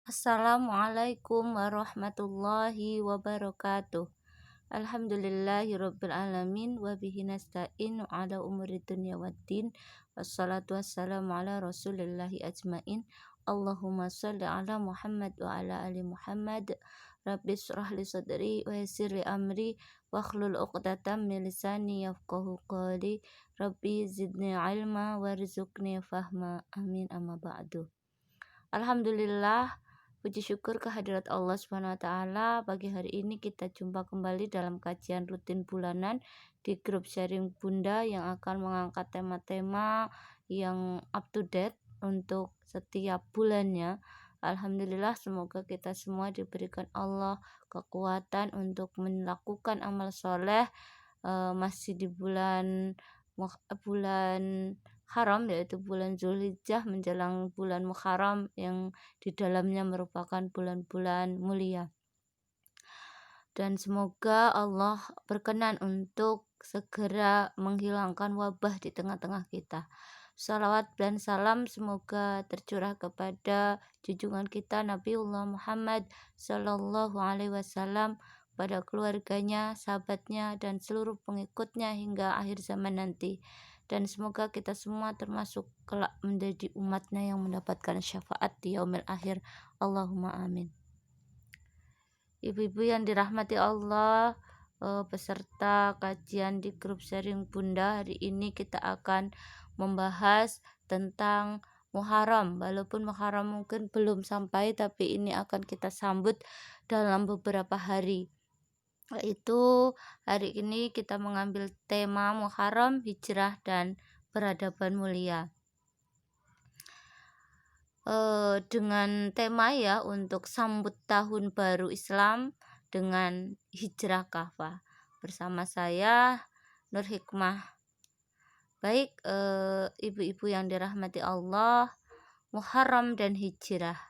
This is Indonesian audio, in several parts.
Assalamualaikum warahmatullahi wabarakatuh. Alhamdulillahirabbil alamin wa bihi nasta'in ala umuri dunya waddin. Wassalatu wassalamu ala rasulillahi ajmain. Allahumma shalli ala Muhammad wa ala ali Muhammad. Rabbi shrah li sadri wa yassir li amri wakhlul 'uqdatam min lisani yafqahu qawli. Rabbi zidni ilma warzuqni fahma. Amin amma ba'du. Alhamdulillah, puji syukur kehadirat Allah Subhanahu wa taala. Pagi hari ini kita jumpa kembali dalam kajian rutin bulanan di grup sharing Bunda yang akan mengangkat tema-tema yang up to date untuk setiap bulannya. Alhamdulillah, semoga kita semua diberikan Allah kekuatan untuk melakukan amal soleh masih di bulan haram, yaitu bulan Zulhijjah menjelang bulan Muharram yang di dalamnya merupakan bulan-bulan mulia. Dan semoga Allah berkenan untuk segera menghilangkan wabah di tengah-tengah kita. Salawat dan salam semoga tercurah kepada junjungan kita Nabiullah Muhammad Sallallahu Alaihi Wasallam, pada keluarganya, sahabatnya, dan seluruh pengikutnya hingga akhir zaman nanti. Dan semoga kita semua termasuk kelak menjadi umatnya yang mendapatkan syafaat di yaumil akhir. Allahumma amin. Ibu-ibu yang dirahmati Allah, peserta kajian di grup sharing Bunda, hari ini kita akan membahas tentang Muharram. Walaupun Muharram mungkin belum sampai, tapi ini akan kita sambut dalam beberapa hari. Yaitu hari ini kita mengambil tema Muharram, hijrah, dan peradaban mulia. Dengan tema ya untuk sambut tahun baru Islam dengan hijrah kafah. Bersama saya Nur Hikmah. Baik, ibu-ibu yang dirahmati Allah, Muharram dan hijrah.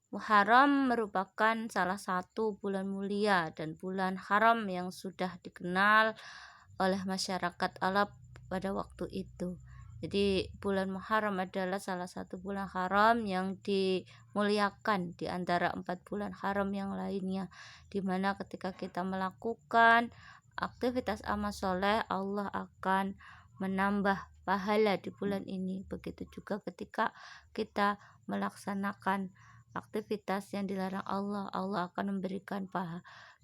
Muharram merupakan salah satu bulan mulia dan bulan haram yang sudah dikenal oleh masyarakat Arab pada waktu itu. Jadi bulan Muharram adalah salah satu bulan haram yang dimuliakan di antara 4 bulan haram yang lainnya, di mana ketika kita melakukan aktivitas amal soleh, Allah akan menambah pahala di bulan ini. Begitu juga ketika kita melaksanakan aktivitas yang dilarang Allah, Allah akan memberikan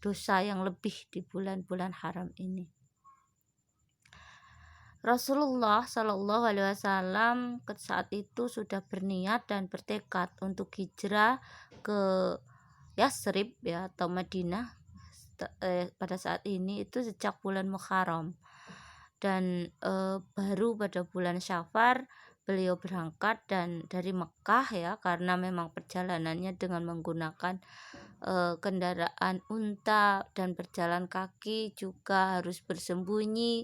dosa yang lebih di bulan-bulan haram ini. Rasulullah Shallallahu Alaihi Wasallam saat itu sudah berniat dan bertekad untuk hijrah ke Yasrib ya atau Madinah pada saat ini itu sejak bulan Muharram, dan baru pada bulan Syafar beliau berangkat dan dari Mekah ya, karena memang perjalanannya dengan menggunakan kendaraan unta dan berjalan kaki juga harus bersembunyi,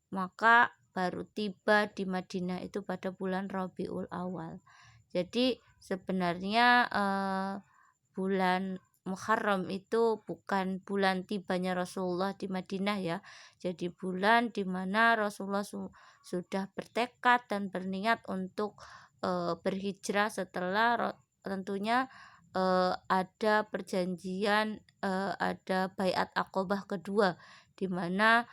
maka baru tiba di Madinah itu pada bulan Rabiul Awal. Jadi sebenarnya bulan Muharram itu bukan bulan tibanya Rasulullah di Madinah ya. Jadi bulan di mana Rasulullah sudah bertekad dan berniat untuk berhijrah setelah tentunya ada perjanjian, ada baiat Aqobah kedua, di mana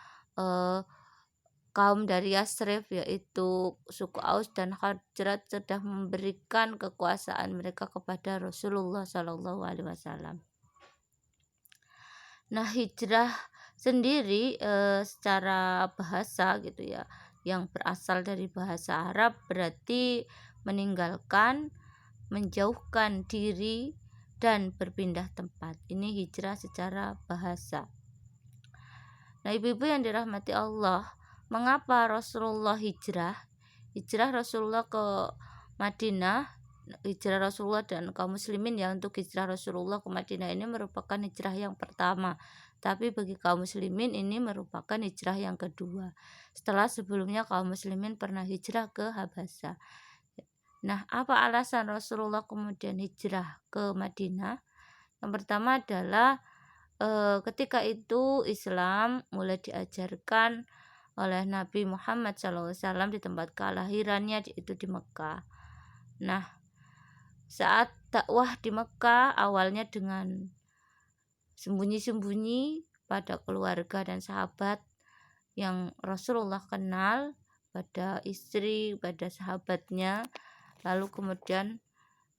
kaum dari Yasrib yaitu suku Aus dan Khazraj sudah memberikan kekuasaan mereka kepada Rasulullah Shallallahu Alaihi Wasallam. Nah, hijrah sendiri secara bahasa gitu ya, yang berasal dari bahasa Arab berarti meninggalkan, menjauhkan diri, dan berpindah tempat. Ini hijrah secara bahasa. Nah, ibu-ibu yang dirahmati Allah, mengapa Rasulullah hijrah? Hijrah Rasulullah ke Madinah, hijrah Rasulullah dan kaum muslimin ya, untuk hijrah Rasulullah ke Madinah ini merupakan hijrah yang pertama. Tapi bagi kaum muslimin ini merupakan hijrah yang kedua. Setelah sebelumnya kaum muslimin pernah hijrah ke Habasyah. Nah, apa alasan Rasulullah kemudian hijrah ke Madinah? Yang pertama adalah ketika itu Islam mulai diajarkan oleh Nabi Muhammad SAW di tempat kelahirannya, yaitu di Mekah. Nah, saat dakwah di Mekah awalnya dengan sembunyi-sembunyi pada keluarga dan sahabat yang Rasulullah kenal, pada istri, pada sahabatnya. Lalu kemudian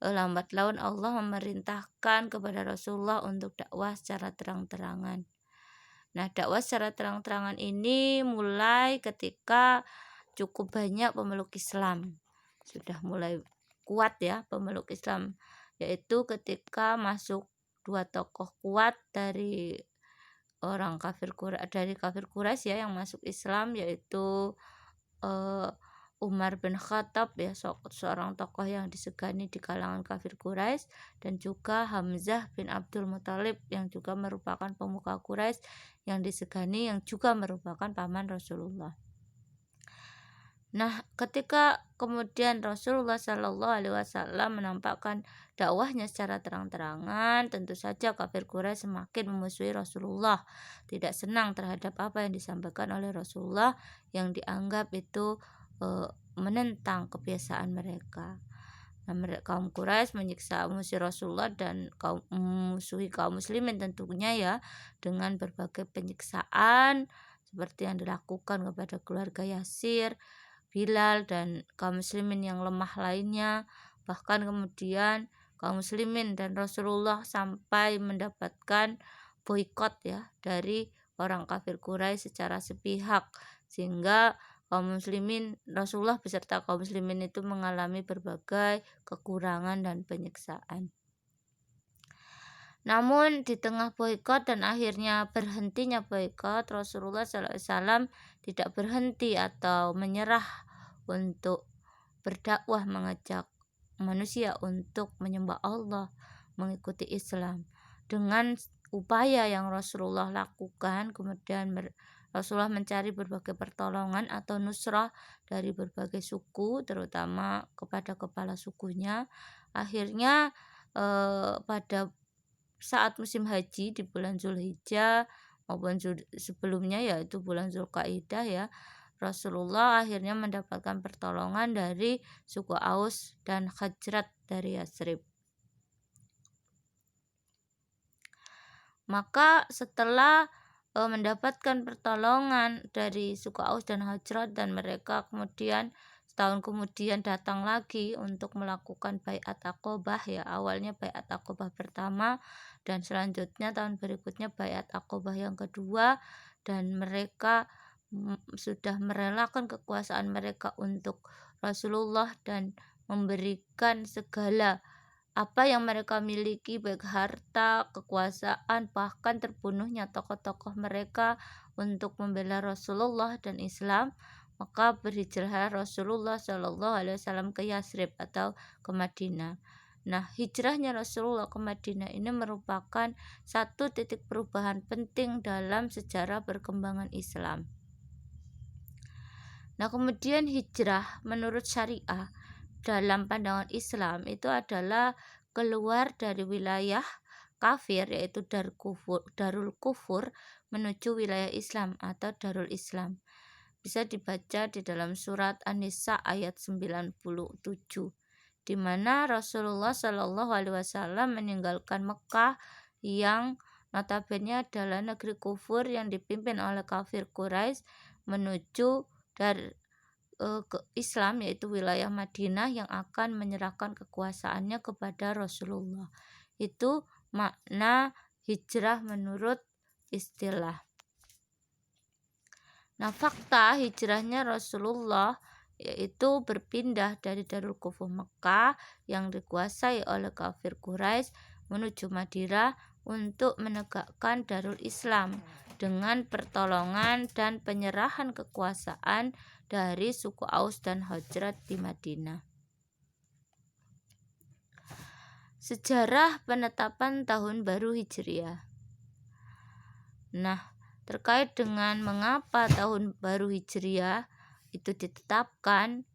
lambat laun Allah memerintahkan kepada Rasulullah untuk dakwah secara terang-terangan. Nah, dakwah secara terang-terangan ini mulai ketika cukup banyak pemeluk Islam. Sudah mulai kuat ya pemeluk Islam, yaitu ketika masuk dua tokoh kuat dari kafir Quraisy ya yang masuk Islam, yaitu Umar bin Khattab ya, seorang tokoh yang disegani di kalangan kafir Quraisy, dan juga Hamzah bin Abdul Muthalib yang juga merupakan pemuka Quraisy yang disegani, yang juga merupakan paman Rasulullah. Nah, ketika kemudian Rasulullah Shallallahu Alaihi Wasallam menampakkan dakwahnya secara terang-terangan, tentu saja kafir Quraisy semakin memusuhi Rasulullah, tidak senang terhadap apa yang disampaikan oleh Rasulullah yang dianggap itu menentang kebiasaan mereka. Nah, kaum Quraisy menyiksa musuh Rasulullah dan musuhi kaum muslimin tentunya ya, dengan berbagai penyiksaan seperti yang dilakukan kepada keluarga Yasir, Bilal, dan kaum muslimin yang lemah lainnya. Bahkan kemudian kaum muslimin dan Rasulullah sampai mendapatkan boikot ya dari orang kafir Quraisy secara sepihak, sehingga kaum muslimin, Rasulullah beserta kaum muslimin itu mengalami berbagai kekurangan dan penyiksaan. Namun di tengah boikot dan akhirnya berhentinya boikot, Rasulullah SAW tidak berhenti atau menyerah untuk berdakwah, mengajak manusia untuk menyembah Allah, mengikuti Islam. Dengan upaya yang Rasulullah lakukan, kemudian Rasulullah mencari berbagai pertolongan atau nusrah dari berbagai suku, terutama kepada kepala sukunya. Akhirnya pada saat musim haji di bulan Zulhijjah maupun sebelumnya, yaitu bulan Zulqaidah ya, Rasulullah akhirnya mendapatkan pertolongan dari suku Aus dan Khazraj dari Yatsrib. Maka setelah mendapatkan pertolongan dari suku Aus dan Khazraj, dan mereka kemudian setahun kemudian datang lagi untuk melakukan baiat Aqobah ya, awalnya baiat Aqobah pertama dan selanjutnya tahun berikutnya baiat Aqobah yang kedua, dan mereka sudah merelakan kekuasaan mereka untuk Rasulullah dan memberikan segala apa yang mereka miliki, baik harta, kekuasaan, bahkan terbunuhnya tokoh-tokoh mereka untuk membela Rasulullah dan Islam. Maka berhijrah Rasulullah Shallallahu Alaihi Wasallam ke Yatsrib atau ke Madinah. Nah, hijrahnya Rasulullah ke Madinah ini merupakan satu titik perubahan penting dalam sejarah perkembangan Islam. Nah, kemudian hijrah menurut syariah dalam pandangan Islam itu adalah keluar dari wilayah kafir, yaitu Darul Kufur, menuju wilayah Islam atau Darul Islam. Bisa dibaca di dalam surat An-Nisa ayat 97, di mana Rasulullah Shallallahu Alaihi Wasallam meninggalkan Mekah yang notabene adalah negeri kufur yang dipimpin oleh kafir Quraisy, menuju ke Islam, yaitu wilayah Madinah yang akan menyerahkan kekuasaannya kepada Rasulullah. Itu makna hijrah menurut istilah. Nah, fakta hijrahnya Rasulullah yaitu berpindah dari Darul Kufur Mekah yang dikuasai oleh kafir Quraisy menuju Madinah untuk menegakkan Darul Islam dengan pertolongan dan penyerahan kekuasaan dari suku Aus dan Khazraj di Madinah. Sejarah penetapan tahun baru Hijriah. Nah, terkait dengan mengapa tahun baru Hijriah itu ditetapkan,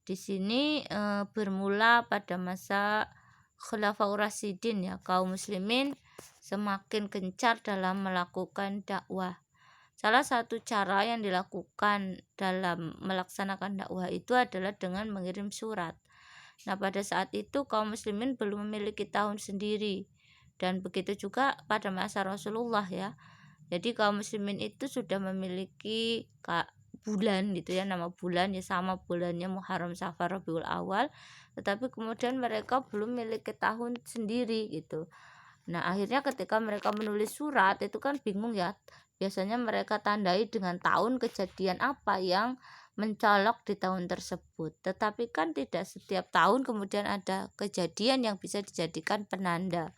di sini bermula pada masa Khulafaur Rasyidin ya, kaum muslimin semakin gencar dalam melakukan dakwah. Salah satu cara yang dilakukan dalam melaksanakan dakwah itu adalah dengan mengirim surat. Nah, pada saat itu kaum muslimin belum memiliki tahun sendiri, dan begitu juga pada masa Rasulullah ya. Jadi kaum muslimin itu sudah memiliki bulan gitu ya, nama bulan ya sama bulannya Muharram, Safar, Rabiul Awal, tetapi kemudian mereka belum memiliki tahun sendiri gitu. Nah, akhirnya ketika mereka menulis surat itu kan bingung ya. Biasanya mereka tandai dengan tahun kejadian apa yang mencolok di tahun tersebut. Tetapi kan tidak setiap tahun kemudian ada kejadian yang bisa dijadikan penanda.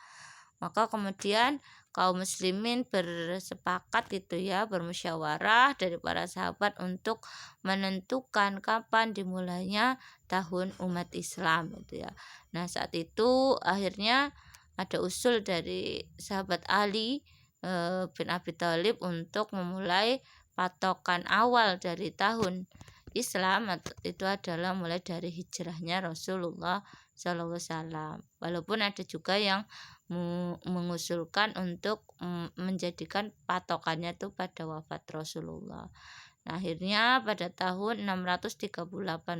Maka kemudian kaum muslimin bersepakat itu ya, bermusyawarah dari para sahabat untuk menentukan kapan dimulainya tahun umat Islam itu ya. Nah, saat itu akhirnya ada usul dari sahabat Ali bin Abi Thalib untuk memulai patokan awal dari tahun Islam itu adalah mulai dari hijrahnya Rasulullah SAW. Walaupun ada juga yang mengusulkan untuk menjadikan patokannya itu pada wafat Rasulullah. Nah, akhirnya pada tahun 638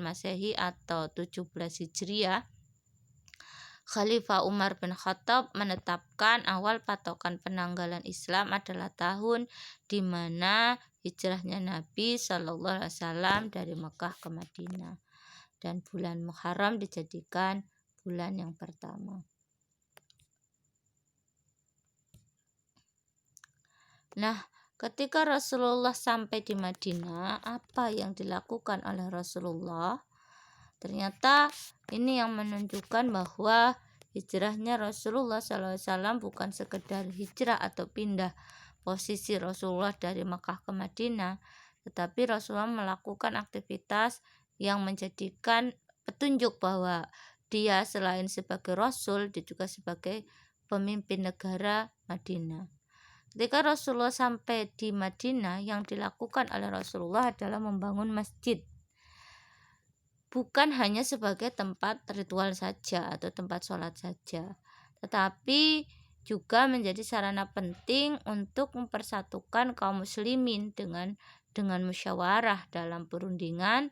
Masehi atau 17 Hijriah, Khalifah Umar bin Khattab menetapkan awal patokan penanggalan Islam adalah tahun di mana hijrahnya Nabi Shallallahu Alaihi Wasallam dari Mekah ke Madinah, dan bulan Muharram dijadikan bulan yang pertama. Nah, ketika Rasulullah sampai di Madinah, apa yang dilakukan oleh Rasulullah? Ternyata ini yang menunjukkan bahwa hijrahnya Rasulullah SAW bukan sekedar hijrah atau pindah posisi Rasulullah dari Makkah ke Madinah, tetapi Rasulullah melakukan aktivitas yang menjadikan petunjuk bahwa dia selain sebagai Rasul, dia juga sebagai pemimpin negara Madinah. Ketika Rasulullah sampai di Madinah, yang dilakukan oleh Rasulullah adalah membangun masjid. Bukan hanya sebagai tempat ritual saja atau tempat sholat saja, tetapi juga menjadi sarana penting untuk mempersatukan kaum muslimin dengan musyawarah dalam perundingan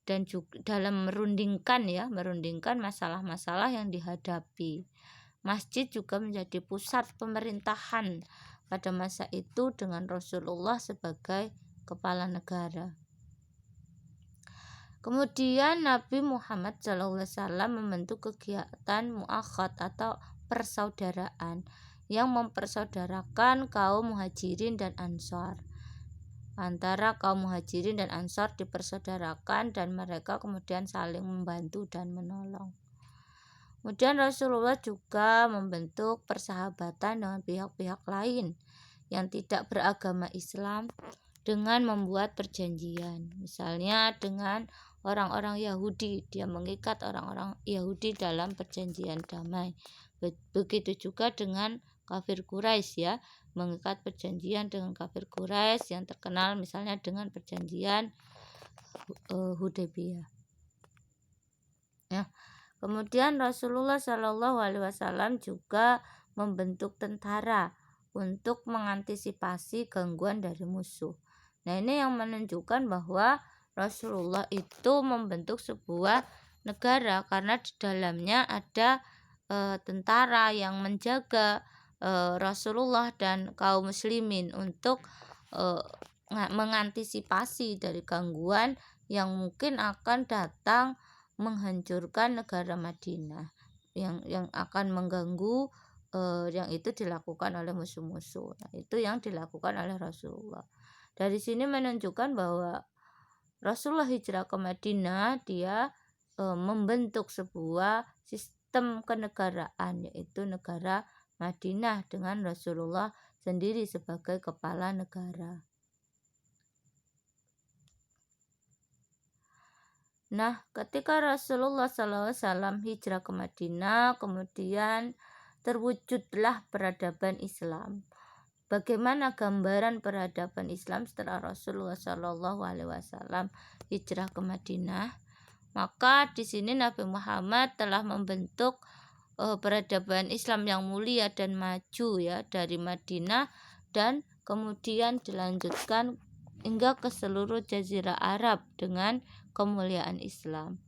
dan juga dalam merundingkan masalah-masalah yang dihadapi. Masjid juga menjadi pusat pemerintahan pada masa itu dengan Rasulullah sebagai kepala negara. Kemudian Nabi Muhammad SAW membentuk kegiatan mu'akhad atau persaudaraan yang mempersaudarakan kaum muhajirin dan ansor. Antara kaum muhajirin dan ansor dipersaudarakan dan mereka kemudian saling membantu dan menolong. Kemudian Rasulullah juga membentuk persahabatan dengan pihak-pihak lain yang tidak beragama Islam dengan membuat perjanjian. Misalnya dengan orang-orang Yahudi, dia mengikat orang-orang Yahudi dalam perjanjian damai. Begitu juga dengan kafir Quraisy ya, mengikat perjanjian dengan kafir Quraisy yang terkenal misalnya dengan perjanjian Hudaybiyah. Ya. Kemudian Rasulullah Shallallahu Alaihi Wasallam juga membentuk tentara untuk mengantisipasi gangguan dari musuh. Nah, ini yang menunjukkan bahwa Rasulullah itu membentuk sebuah negara karena di dalamnya ada tentara yang menjaga Rasulullah dan kaum muslimin untuk mengantisipasi dari gangguan yang mungkin akan datang menghancurkan negara Madinah, yang akan mengganggu yang itu dilakukan oleh musuh-musuh. Nah, itu yang dilakukan oleh Rasulullah. Dari sini menunjukkan bahwa Rasulullah hijrah ke Madinah, dia membentuk sebuah sistem kenegaraan, yaitu negara Madinah dengan Rasulullah sendiri sebagai kepala negara. Nah, ketika Rasulullah SAW hijrah ke Madinah, kemudian terwujudlah peradaban Islam. Bagaimana gambaran peradaban Islam setelah Rasulullah SAW hijrah ke Madinah? Maka di sini Nabi Muhammad telah membentuk peradaban Islam yang mulia dan maju ya dari Madinah, dan kemudian dilanjutkan hingga ke seluruh jazirah Arab dengan kemuliaan Islam.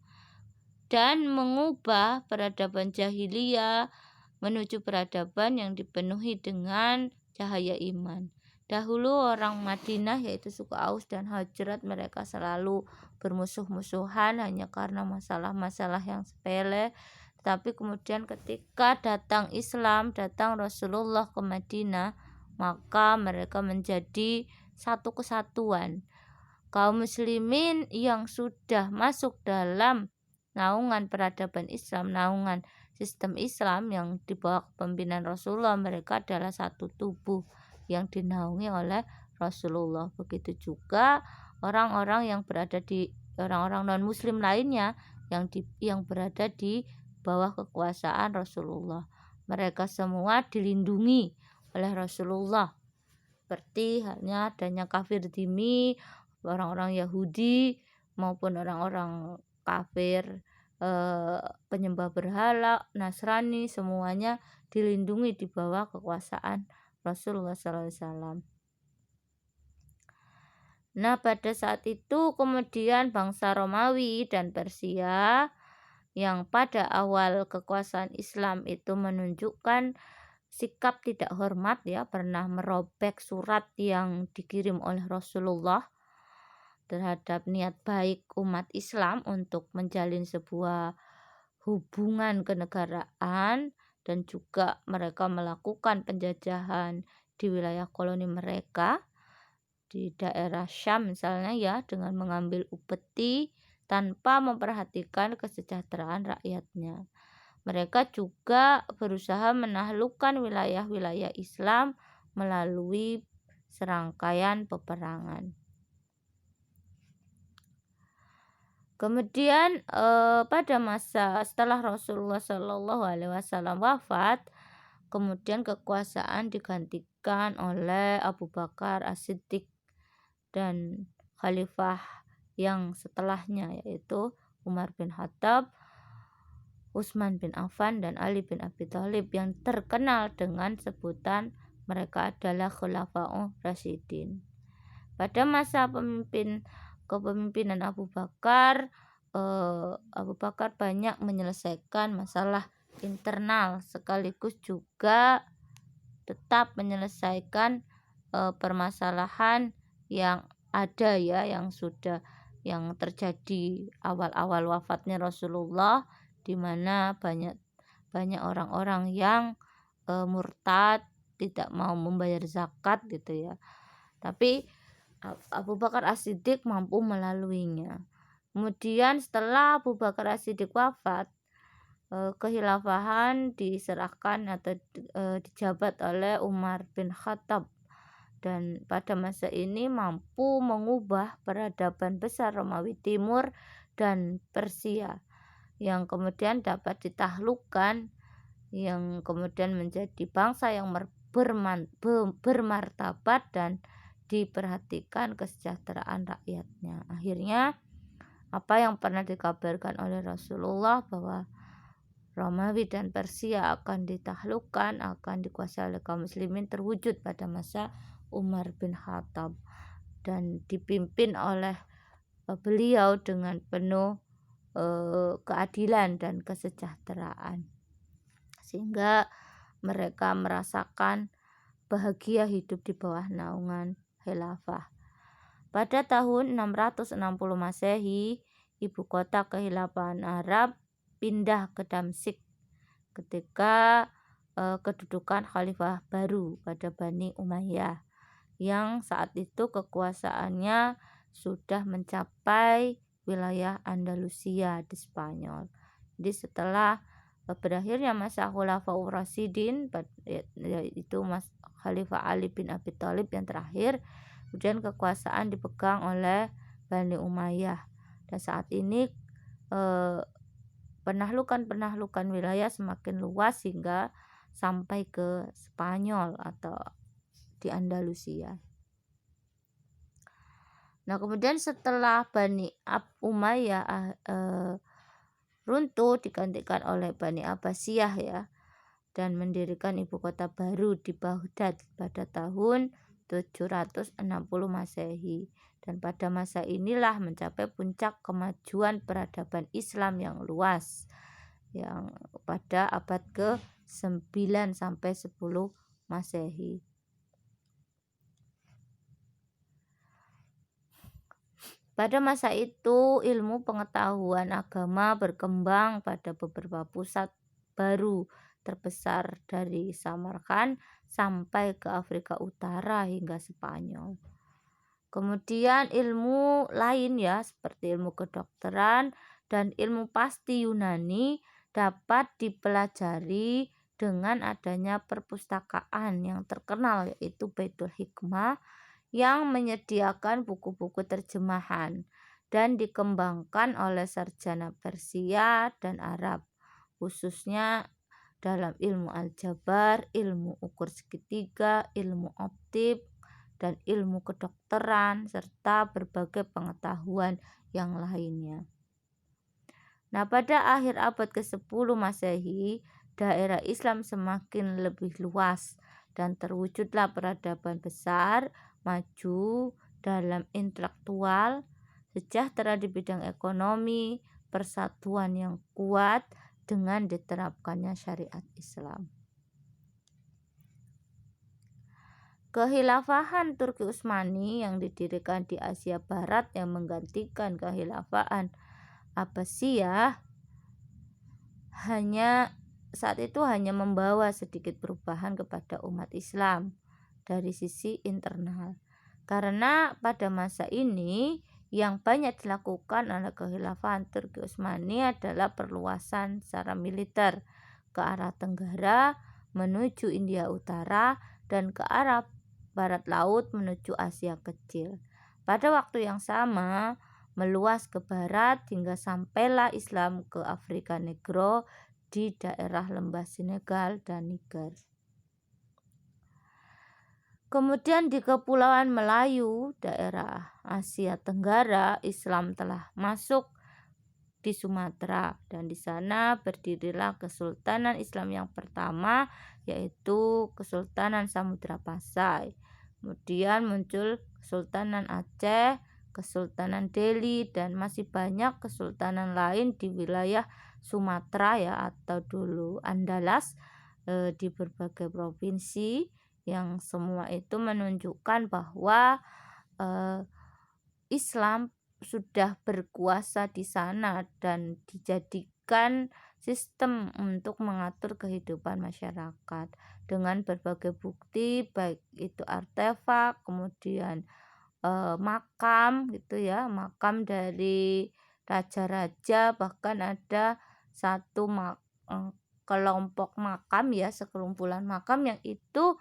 dan mengubah peradaban jahiliyah menuju peradaban yang dipenuhi dengan cahaya iman. Dahulu orang Madinah yaitu suku Aus dan Hajrat, mereka selalu bermusuh-musuhan hanya karena masalah-masalah yang sepele. Tapi kemudian ketika datang Islam, datang Rasulullah ke Madinah, maka mereka menjadi satu kesatuan. Kaum muslimin yang sudah masuk dalam naungan peradaban Islam, naungan sistem Islam yang di bawah kepemimpinan Rasulullah, mereka adalah satu tubuh yang dinaungi oleh Rasulullah. Begitu juga orang-orang yang berada di orang-orang non muslim lainnya yang berada di bawah kekuasaan Rasulullah. Mereka semua dilindungi oleh Rasulullah. Seperti halnya adanya kafir dhimmi, orang-orang Yahudi maupun orang-orang kafir penyembah berhala, Nasrani, semuanya dilindungi di bawah kekuasaan Rasulullah SAW. Nah, pada saat itu kemudian bangsa Romawi dan Persia yang pada awal kekuasaan Islam itu menunjukkan sikap tidak hormat, ya, pernah merobek surat yang dikirim oleh Rasulullah terhadap niat baik umat Islam untuk menjalin sebuah hubungan kenegaraan, dan juga mereka melakukan penjajahan di wilayah koloni mereka di daerah Syam misalnya, ya, dengan mengambil upeti tanpa memperhatikan kesejahteraan rakyatnya. Mereka juga berusaha menaklukkan wilayah-wilayah Islam melalui serangkaian peperangan. Kemudian pada masa setelah Rasulullah SAW wafat, kemudian kekuasaan digantikan oleh Abu Bakar As-Siddiq dan khalifah yang setelahnya, yaitu Umar bin Khattab, Utsman bin Affan, dan Ali bin Abi Thalib, yang terkenal dengan sebutan mereka adalah Khulafaur Rasyidin. Pada masa kepemimpinan Abu Bakar banyak menyelesaikan masalah internal sekaligus juga tetap menyelesaikan permasalahan yang ada, ya, yang terjadi awal-awal wafatnya Rasulullah, di mana banyak orang-orang yang murtad, tidak mau membayar zakat gitu, ya. Tapi Abu Bakar As-Siddiq mampu melaluinya. Kemudian setelah Abu Bakar As-Siddiq wafat, kekhilafahan diserahkan atau dijabat oleh Umar bin Khattab, dan pada masa ini mampu mengubah peradaban besar Romawi Timur dan Persia yang kemudian dapat ditaklukkan, yang kemudian menjadi bangsa yang bermartabat dan diperhatikan kesejahteraan rakyatnya. Akhirnya apa yang pernah dikabarkan oleh Rasulullah bahwa Romawi dan Persia akan ditaklukkan, akan dikuasai oleh kaum muslimin, terwujud pada masa Umar bin Khattab dan dipimpin oleh beliau dengan penuh keadilan dan kesejahteraan, sehingga mereka merasakan bahagia hidup di bawah naungan khilafah. Pada tahun 660 Masehi, ibu kota kekhilafahan Arab pindah ke Damsyik ketika kedudukan khalifah baru pada Bani Umayyah, yang saat itu kekuasaannya sudah mencapai wilayah Andalusia di Spanyol. Jadi setelah berakhirnya masa Khulafaur Rasyidin, yaitu Khalifah Ali bin Abi Thalib yang terakhir, kemudian kekuasaan dipegang oleh Bani Umayyah, dan saat ini penaklukan wilayah semakin luas hingga sampai ke Spanyol atau di Andalusia. Nah, kemudian setelah Bani Umayyah runtuh, digantikan oleh Bani Abbasiyah, ya, dan mendirikan ibu kota baru di Baghdad pada tahun 760 Masehi. Dan pada masa inilah mencapai puncak kemajuan peradaban Islam yang luas, yang pada abad ke-9 sampai 10 Masehi. Pada masa itu, ilmu pengetahuan agama berkembang pada beberapa pusat baru terbesar dari Samarkand sampai ke Afrika Utara hingga Spanyol. Kemudian ilmu lain ya seperti ilmu kedokteran dan ilmu pasti Yunani dapat dipelajari dengan adanya perpustakaan yang terkenal yaitu Baitul Hikmah yang menyediakan buku-buku terjemahan dan dikembangkan oleh sarjana Persia dan Arab, khususnya dalam ilmu aljabar, ilmu ukur segitiga, ilmu optik, dan ilmu kedokteran, serta berbagai pengetahuan yang lainnya. Nah, pada akhir abad ke-10 Masehi, daerah Islam semakin lebih luas dan terwujudlah peradaban besar, maju dalam intelektual, sejahtera di bidang ekonomi, persatuan yang kuat dengan diterapkannya syariat Islam. Kekhilafahan Turki Utsmani yang didirikan di Asia Barat yang menggantikan kekhilafahan Abbasiyah saat itu hanya membawa sedikit perubahan kepada umat Islam dari sisi internal. Karena pada masa ini yang banyak dilakukan oleh kekhilafahan Turki Utsmani adalah perluasan secara militer ke arah tenggara menuju India Utara dan ke arah barat laut menuju Asia Kecil. Pada waktu yang sama meluas ke barat hingga sampailah Islam ke Afrika Negro di daerah lembah Senegal dan Niger. Kemudian di Kepulauan Melayu, daerah Asia Tenggara, Islam telah masuk di Sumatera dan di sana berdirilah Kesultanan Islam yang pertama yaitu Kesultanan Samudra Pasai. Kemudian muncul Kesultanan Aceh, Kesultanan Delhi dan masih banyak kesultanan lain di wilayah Sumatera ya atau dulu Andalas di berbagai provinsi yang semua itu menunjukkan bahwa Islam sudah berkuasa di sana dan dijadikan sistem untuk mengatur kehidupan masyarakat dengan berbagai bukti baik itu artefak, kemudian makam gitu ya, makam dari raja-raja, bahkan ada satu kelompok makam ya, sekelumpulan makam yang itu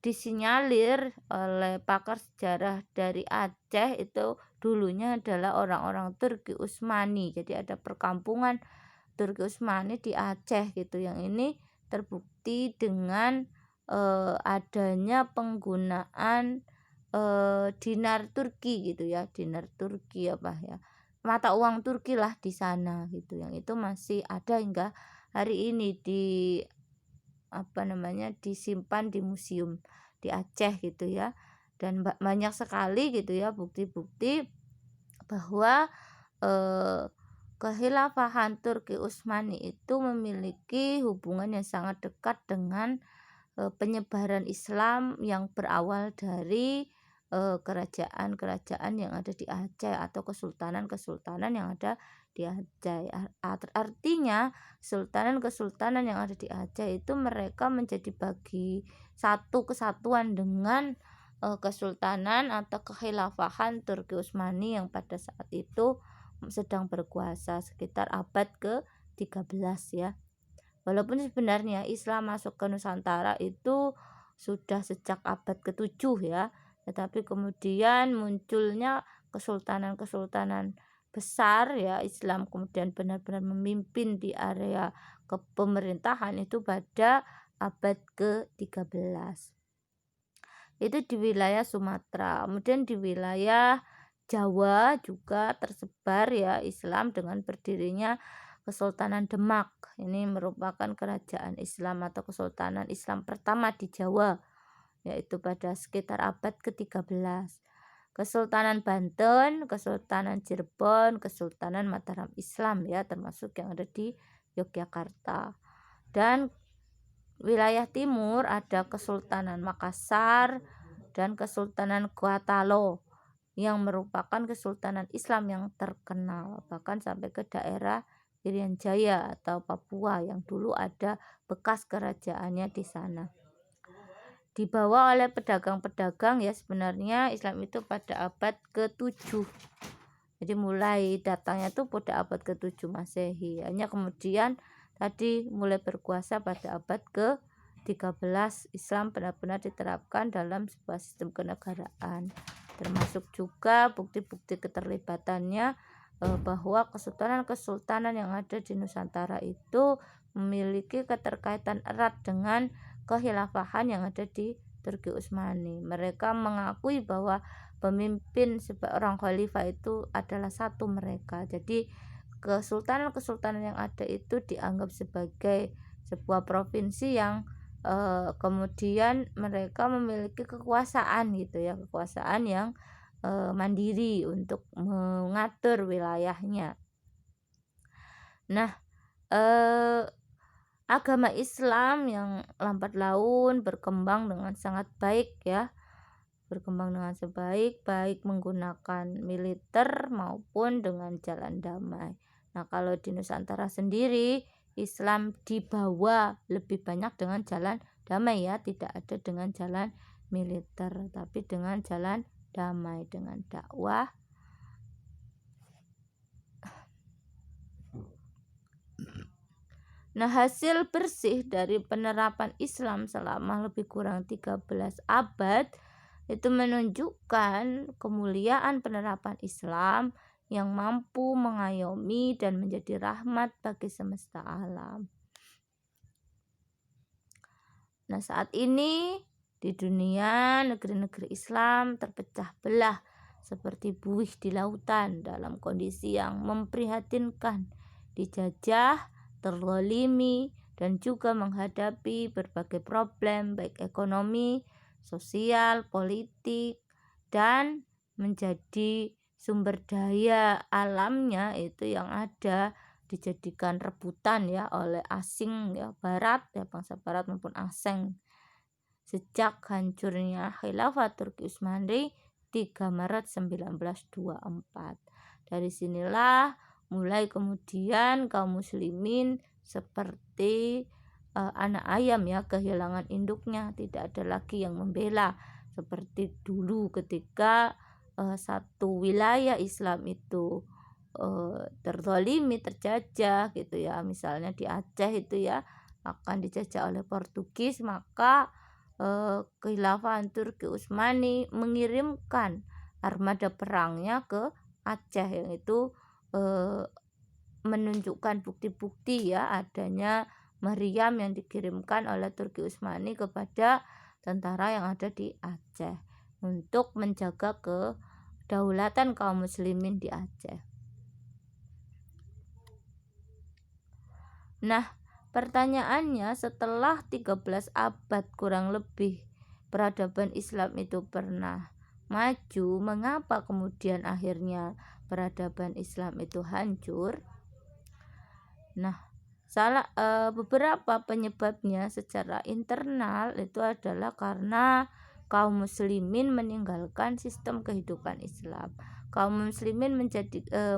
disinyalir oleh pakar sejarah dari Aceh itu dulunya adalah orang-orang Turki Utsmani. Jadi ada perkampungan Turki Utsmani di Aceh gitu. Yang ini terbukti dengan adanya penggunaan dinar Turki gitu ya, dinar Turki apa ya, mata uang Turki lah di sana gitu. Yang itu masih ada hingga hari ini disimpan di museum di Aceh gitu ya. Dan banyak sekali gitu ya bukti-bukti bahwa kekhilafahan Turki Utsmani itu memiliki hubungan yang sangat dekat dengan penyebaran Islam yang berawal dari kerajaan-kerajaan yang ada di Aceh atau kesultanan-kesultanan yang ada di Aceh. Artinya kesultanan-kesultanan yang ada di Aceh itu mereka menjadi bagi satu kesatuan dengan kesultanan atau kekhilafahan Turki Utsmani yang pada saat itu sedang berkuasa sekitar abad ke-13 ya. Walaupun sebenarnya Islam masuk ke Nusantara itu sudah sejak abad ke-7 ya, tetapi kemudian munculnya kesultanan-kesultanan besar ya, Islam kemudian benar-benar memimpin di area kepemerintahan itu pada abad ke-13. Itu di wilayah Sumatera. Kemudian di wilayah Jawa juga tersebar ya Islam dengan berdirinya Kesultanan Demak. Ini merupakan kerajaan Islam atau kesultanan Islam pertama di Jawa, yaitu pada sekitar abad ke-13. Kesultanan Banten, Kesultanan Cirebon, Kesultanan Mataram Islam ya, termasuk yang ada di Yogyakarta. Dan wilayah timur ada Kesultanan Makassar dan Kesultanan Gorontalo yang merupakan kesultanan Islam yang terkenal, bahkan sampai ke daerah Irian Jaya atau Papua yang dulu ada bekas kerajaannya di sana. Dibawa oleh pedagang-pedagang ya, sebenarnya Islam itu pada abad ke-7. Jadi mulai datangnya tuh pada abad ke-7 Masehi. Hanya kemudian tadi mulai berkuasa pada abad ke-13. Islam benar-benar diterapkan dalam sebuah sistem kenegaraan. Termasuk juga bukti-bukti keterlibatannya bahwa kesultanan-kesultanan yang ada di Nusantara itu memiliki keterkaitan erat dengan kekhilafahan yang ada di Turki Utsmani. Mereka mengakui bahwa pemimpin seorang khalifah itu adalah satu mereka. Jadi kesultanan-kesultanan yang ada itu dianggap sebagai sebuah provinsi yang kemudian mereka memiliki kekuasaan gitu ya, kekuasaan yang mandiri untuk mengatur wilayahnya. Nah, agama Islam yang lambat laun berkembang dengan sangat baik ya, baik menggunakan militer maupun dengan jalan damai. Nah, kalau di Nusantara sendiri Islam dibawa lebih banyak dengan jalan damai ya, tidak ada dengan jalan militer, tapi dengan jalan damai, dengan dakwah. Nah, hasil bersih dari penerapan Islam selama lebih kurang 13 abad itu menunjukkan kemuliaan penerapan Islam yang mampu mengayomi dan menjadi rahmat bagi semesta alam. Nah, saat ini di dunia negeri-negeri Islam terpecah belah seperti buih di lautan dalam kondisi yang memprihatinkan, dijajah, terzalimi, dan juga menghadapi berbagai problem baik ekonomi, sosial, politik, dan menjadi sumber daya alamnya itu yang ada dijadikan rebutan ya oleh asing ya, barat ya, bangsa barat maupun asing. Sejak hancurnya Khilafah Turki Utsmani 3 Maret 1924. Dari sinilah mulai kemudian kaum muslimin seperti anak ayam ya, kehilangan induknya, tidak ada lagi yang membela seperti dulu ketika satu wilayah Islam itu terzalimi, terjajah gitu ya, misalnya di Aceh itu ya akan dijajah oleh Portugis, maka Kekhilafahan Turki Utsmani mengirimkan armada perangnya ke Aceh, yang itu menunjukkan bukti-bukti ya adanya meriam yang dikirimkan oleh Turki Utsmani kepada tentara yang ada di Aceh untuk menjaga kedaulatan kaum muslimin di Aceh. Nah, pertanyaannya, setelah 13 abad kurang lebih peradaban Islam itu pernah maju, mengapa kemudian akhirnya peradaban Islam itu hancur? Nah, beberapa penyebabnya secara internal itu adalah karena kaum muslimin meninggalkan sistem kehidupan Islam. Kaum muslimin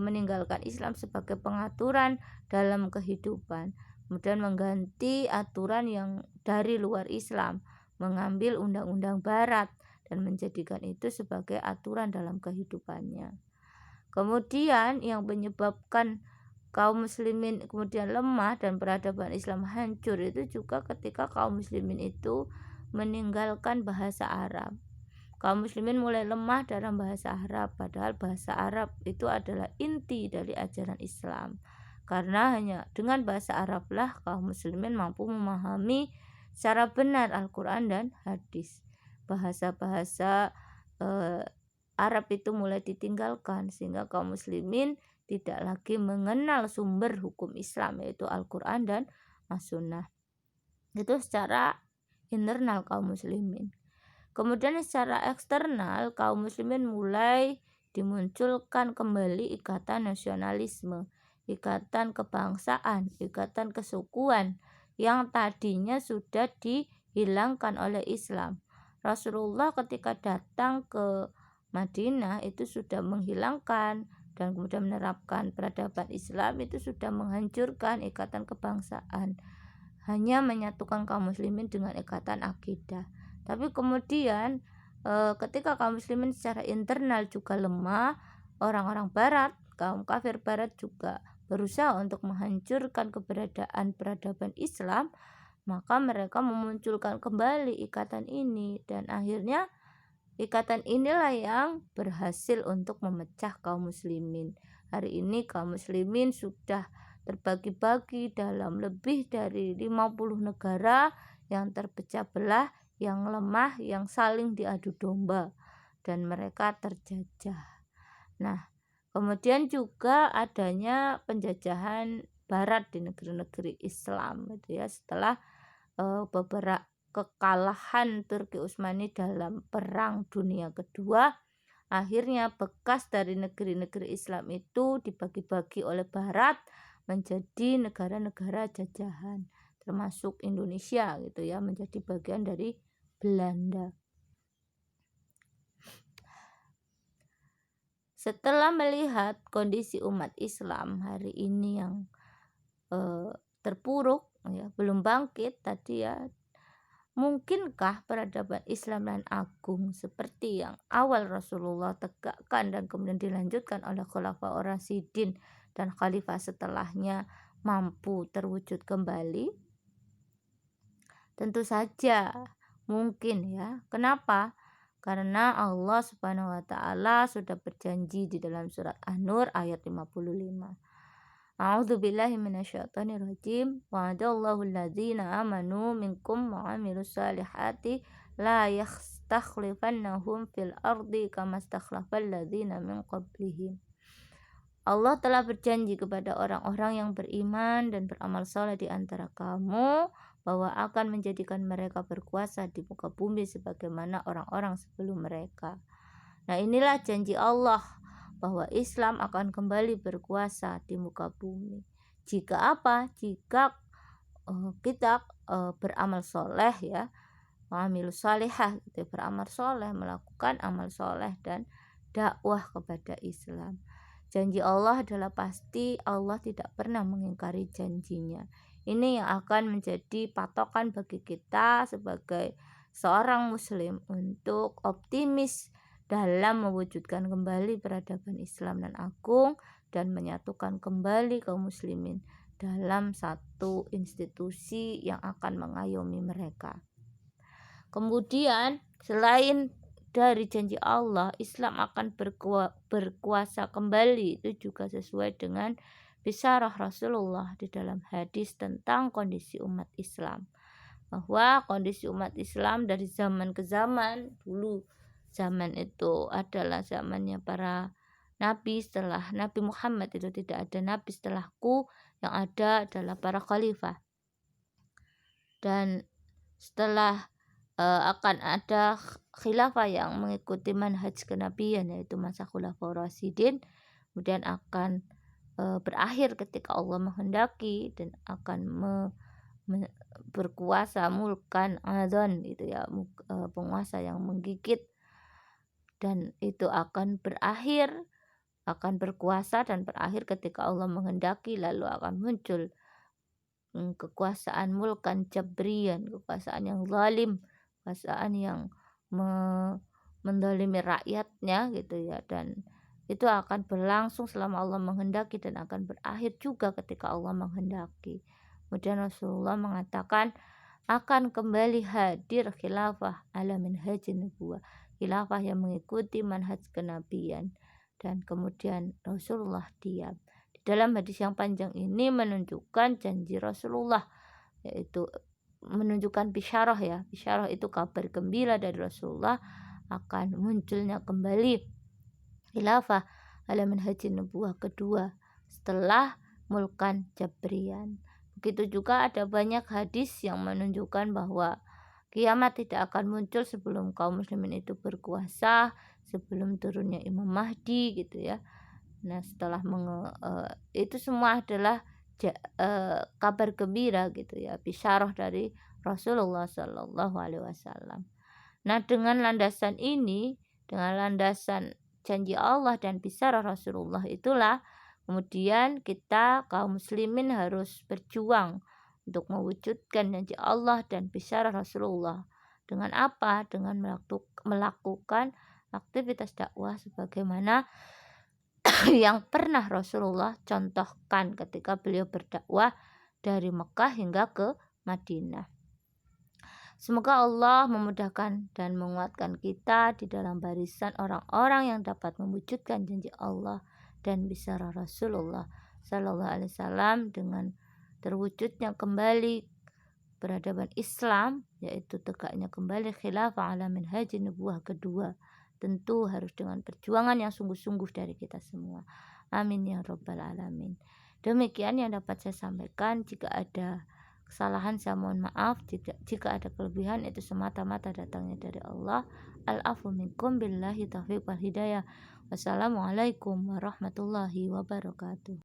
meninggalkan Islam sebagai pengaturan dalam kehidupan, kemudian mengganti aturan yang dari luar Islam, mengambil undang-undang barat dan menjadikan itu sebagai aturan dalam kehidupannya. Kemudian yang menyebabkan kaum muslimin kemudian lemah dan peradaban Islam hancur itu juga ketika kaum muslimin itu meninggalkan bahasa Arab. Kaum muslimin mulai lemah dalam bahasa Arab, padahal bahasa Arab itu adalah inti dari ajaran Islam. Karena hanya dengan bahasa Arablah kaum muslimin mampu memahami secara benar Al-Quran dan hadis. Bahasa-bahasa Arab itu mulai ditinggalkan sehingga kaum muslimin tidak lagi mengenal sumber hukum Islam, yaitu Al-Quran dan As-Sunnah. Itu secara internal kaum muslimin. Kemudian secara eksternal kaum muslimin mulai dimunculkan kembali ikatan nasionalisme, ikatan kebangsaan, ikatan kesukuan yang tadinya sudah dihilangkan oleh Islam. Rasulullah ketika datang ke Madinah itu sudah menghilangkan dan kemudian menerapkan peradaban Islam, itu sudah menghancurkan ikatan kebangsaan, hanya menyatukan kaum muslimin dengan ikatan akidah. Tapi kemudian ketika kaum muslimin secara internal juga lemah, orang-orang barat, kaum kafir barat juga berusaha untuk menghancurkan keberadaan peradaban Islam, maka mereka memunculkan kembali ikatan ini, dan akhirnya ikatan inilah yang berhasil untuk memecah kaum muslimin. Hari ini kaum muslimin sudah terbagi-bagi dalam lebih dari 50 negara yang terpecah belah, yang lemah, yang saling diadu domba, dan mereka terjajah. Nah, kemudian juga adanya penjajahan barat di negeri-negeri Islam gitu ya, setelah beberapa kekalahan Turki Utsmani dalam Perang Dunia Kedua, akhirnya bekas dari negeri-negeri Islam itu dibagi-bagi oleh Barat menjadi negara-negara jajahan, termasuk Indonesia gitu ya, menjadi bagian dari Belanda. Setelah melihat kondisi umat Islam hari ini yang terpuruk ya, belum bangkit tadi ya, mungkinkah peradaban Islam yang agung seperti yang awal Rasulullah tegakkan dan kemudian dilanjutkan oleh Khulafaur Rasyidin dan khalifah setelahnya mampu terwujud kembali? Tentu saja mungkin ya. Kenapa? Karena Allah Subhanahu wa taala sudah berjanji di dalam surat An-Nur ayat 55. A'udzubillahi minasyaitonir rajim. Wa'adallahu alladzina amanu minkum wa 'amilus solihati la yastakhlifannahum fil ardi kama stakhlafal ladzina min qablihim. Allah telah berjanji kepada orang-orang yang beriman dan beramal saleh di antara kamu bahwa akan menjadikan mereka berkuasa di muka bumi sebagaimana orang-orang sebelum mereka. Nah, inilah janji Allah bahwa Islam akan kembali berkuasa di muka bumi. Jika apa? Jika kita beramal soleh ya, amilus solihah, gitu, beramal soleh, melakukan amal soleh dan dakwah kepada Islam. Janji Allah adalah pasti, Allah tidak pernah mengingkari janjinya. Ini yang akan menjadi patokan bagi kita sebagai seorang muslim untuk optimis dalam mewujudkan kembali peradaban Islam dan agung dan menyatukan kembali kaum muslimin dalam satu institusi yang akan mengayomi mereka. Kemudian selain dari janji Allah, Islam akan berkuasa kembali, itu juga sesuai dengan bisyarah Rasulullah di dalam hadis tentang kondisi umat Islam, bahwa kondisi umat Islam dari zaman ke zaman, dulu zaman itu adalah zamannya para nabi, setelah Nabi Muhammad itu tidak ada nabi setelahku, yang ada adalah para khalifah, dan setelah akan ada khilafah yang mengikuti manhaj kenabian, yaitu masa Khulafaur Rasyidin, kemudian akan berakhir ketika Allah menghendaki dan akan berkuasa mulkan adzon gitu ya, penguasa yang menggigit, dan itu akan berakhir, akan berkuasa dan berakhir ketika Allah menghendaki, lalu akan muncul kekuasaan mulkan jabrian, kekuasaan yang zalim, kekuasaan yang mendolimi rakyatnya gitu ya, dan itu akan berlangsung selama Allah menghendaki dan akan berakhir juga ketika Allah menghendaki. Kemudian Rasulullah mengatakan akan kembali hadir khilafah ala minhajin nubuwah, khilafah yang mengikuti manhaj kenabian, dan kemudian Rasulullah diam. Di dalam hadis yang panjang ini menunjukkan janji Rasulullah, yaitu menunjukkan bisyarah ya. Bisyarah itu kabar gembira dari Rasulullah akan munculnya kembali khilafah ala manhajin nubuwah kedua setelah mulkan jabrian. Begitu juga ada banyak hadis yang menunjukkan bahwa Kiamat tidak akan muncul sebelum kaum muslimin itu berkuasa, sebelum turunnya Imam Mahdi gitu ya. Nah, setelah itu semua adalah kabar gembira gitu ya, bisyarah dari Rasulullah Shallallahu Alaihi Wasallam. Nah, dengan landasan ini, dengan landasan janji Allah dan bisyarah Rasulullah itulah kemudian kita kaum muslimin harus berjuang untuk mewujudkan janji Allah dan bisyarah Rasulullah. Dengan apa? Dengan melakukan aktivitas dakwah sebagaimana yang pernah Rasulullah contohkan ketika beliau berdakwah dari Mekah hingga ke Madinah. Semoga Allah memudahkan dan menguatkan kita di dalam barisan orang-orang yang dapat mewujudkan janji Allah dan bisyarah Rasulullah Sallallahu Alaihi Wasallam dengan terwujudnya kembali peradaban Islam, yaitu tegaknya kembali khilafah ala minhaj nubuwah kedua. Tentu harus dengan perjuangan yang sungguh-sungguh dari kita semua. Amin ya rabbal alamin. Demikian yang dapat saya sampaikan. Jika ada kesalahan saya mohon maaf. Jika ada kelebihan itu semata-mata datangnya dari Allah. Al-afu minkum billahi taufiq wal hidayah. Wassalamualaikum warahmatullahi wabarakatuh.